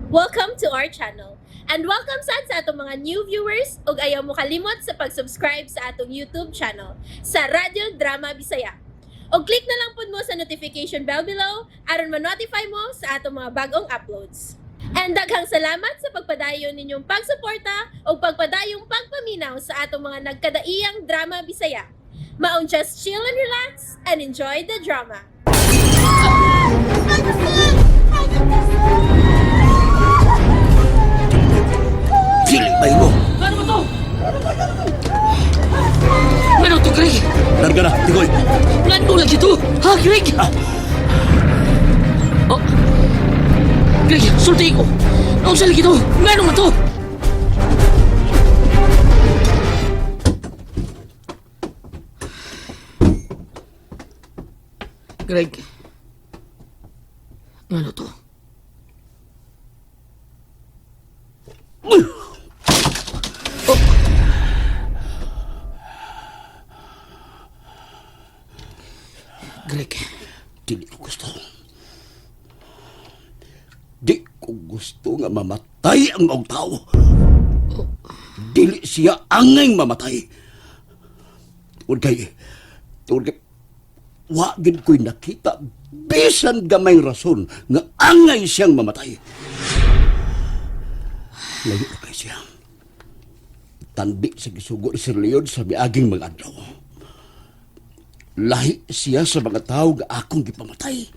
Welcome to our channel. And welcome sa atong mga new viewers ug ayaw mo kalimot sa pag-subscribe sa atong YouTube channel sa Radio Drama Bisaya. O click na lang pud mo sa notification bell below aron ma-notify mo sa atong mga bagong uploads. And daghang salamat sa pagpadayon ninyong pagsuporta o pagpadayong pagpaminaw sa atong mga nagkadaiyang Drama Bisaya. Maong just chill and relax and enjoy the drama. Dili ba mo? Ano ba to? Ano to, Greg? Larga na, Tigoy. Ano lagi to? Ha, Greg? Oh. Greg, sulti ko. Ano sa lagi to? Ano man to? Greg. Ano to? Greg. Dili ko gusto. Di ko gusto nga mamatay ang mga tao. Dili siya angay mamatay. Tungod kay wagin ko'y nakita bisan gamay rason nga angay siyang mamatay. Layo na kay siya. Tandi sa gisugo ni Sir Leon sa miaging mga adlaw. Lahi siya sa mga tao nga akong gipamatay.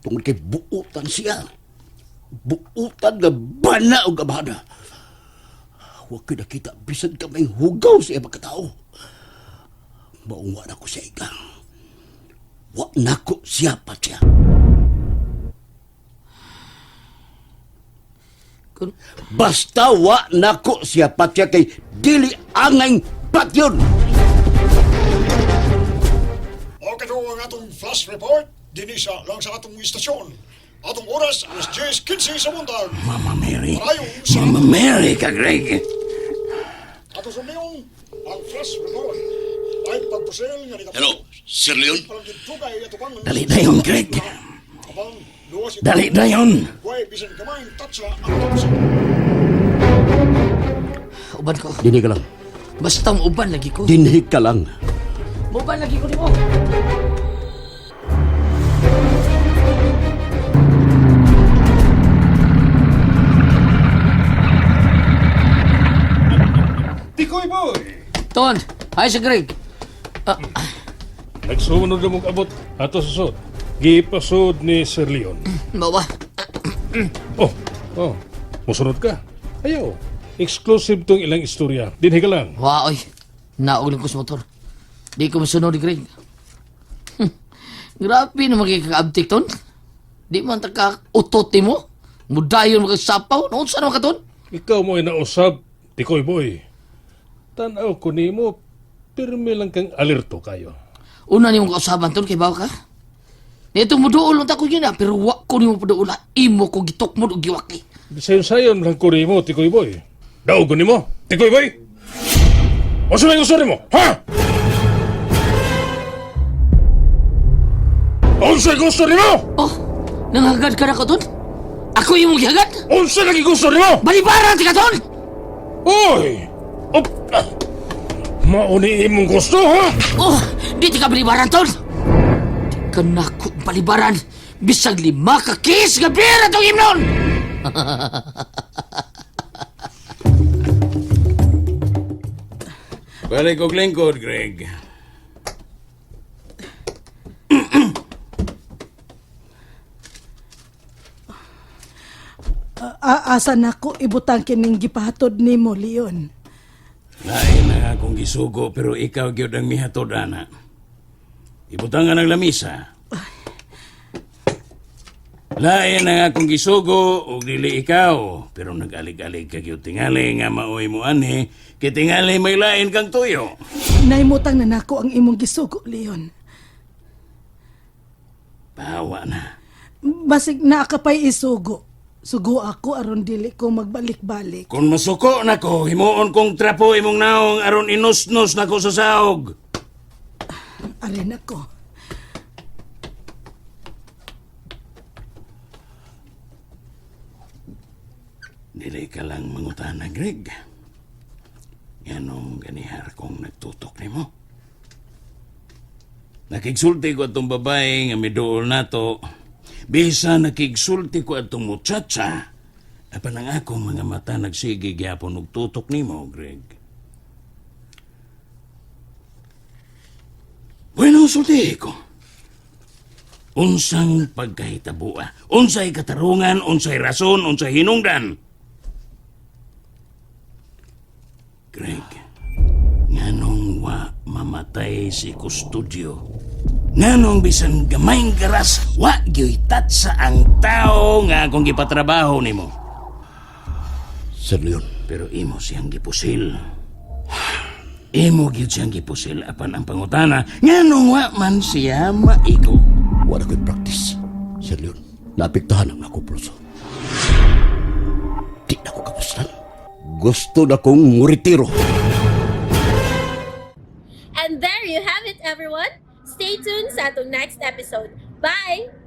Tungod kay buutan siya. Buutan nga bana o gabana. Huwag ko nakita bisan kamay hugaw siya magkatao. Maungwa na ko siya ikang. Huwag na ko siya pa siya. Basta wa na ko siya pa siya kay dili angay patyon. O kato ang atong flash report, dinisa lang sa atong istasyon. Atong oras, alas 10:15 sa buntag. Mama Mary. Parayong sa Mama Mary ka, Greg. ato sa miyong, ang flash report. Ay pagpusel nga ni Hello, Sir Leon? Parang gitugay ato pang Dali na yun, Greg. Abang, luwas ito. Dali na yun. Huwag bisan kamay, tatsa ang tapos. Uban ko. Dinig ka lang. Basta ang uban lagi ko. Dinig ka lang. Uban lagi ko di mo. Tikoy boy! Ton, hi si Greg. Nagsumunod na mong abot ato sa sod. Gipasod ni Sir Leon. Bawa. Oh, musunod ka. Ayaw. Exclusive tong ilang istorya. Dinhi ka lang. Wow, oy. Nauling ko sa motor. Di ko masunod ni Greg. Grabe na magkakaabtik, Ton. Di man taka-utot mo. Mudayon magkasapaw. Noon saan naman ka, Ton? Ikaw mo ay nausab, Tikoy boy. Tanaw ko nimo, pirmi lang kang alerto kayo. Una ni mong kausaban, Ton, kay bawa ka. Nitong muduol lang ko yun, pero wak ko ni mo paduula. Imo ko gitok mo, giwaki. Sayon-sayon lang ko nimo, Tikoy boy. Daog ko nimo, Tikoy boy. O sa may gusto nimo, ha? Unsa gusto nimo? Oh, nangagad ka na ko, Ton? Ako yung mong gihagad? Unsa lagi gusto nimo? Balibaran ti ka, Ton! Oy! Op! Mauni imong gusto, ha? Oh, di ti ka balibaran, Ton! Di ka na ko balibaran. Bisag 5 ka kiss nga pera tong imnon! Balik og lingkod, Greg. Asa na ko ibutang kining gipahatod nimo, Leon. Lain na akong gisugo pero ikaw gyud ang mihatod ana. Ibutangan ang lamisa. Lain na akong gisugo ug dili ikaw pero nagalig-alig ka gyud tingali nga maoy mo ani kay tingali may lain kang tuyo. Naimutang na nako ang imong gisugo, Leon. Bawa na. Basig na ka pa'y isugo. Sugo ako aron dili ko magbalik-balik. Kung masuko na ko, himuon kong trapo imong naong aron inusnos na ko sa saog. Arin ako. Dili ka lang mangutana, Greg. Yanong ganihar kong nagtutok ni mo. Nakigsulti ko atong babae nga miduol nato. Bisa nakigsulti ko atong muchacha. Apan ang akong mga mata nagsige gyapon og tutok nimo, Greg. Bueno, sulti ko. Unsang pagkahitabua, unsay katarungan, unsay rason, unsay hinungdan. Greg, nganong wa mamatay si Kustudyo? Nganong bisan gamayng garas, wa gyoy tatsa ang tao nga akong gipatrabaho nimo. Sir Leon, Pero imo siyang gipusil. Imo gyud siyang gipusil apan ang pangutana, nganong wa man siya maigo. wala ko'y practice. Sir Leon, naapektahan ang ako proso. Di na ko kapustan. Gusto na kong muritiro. And there you have it, everyone. Stay tuned sa atong next episode. Bye!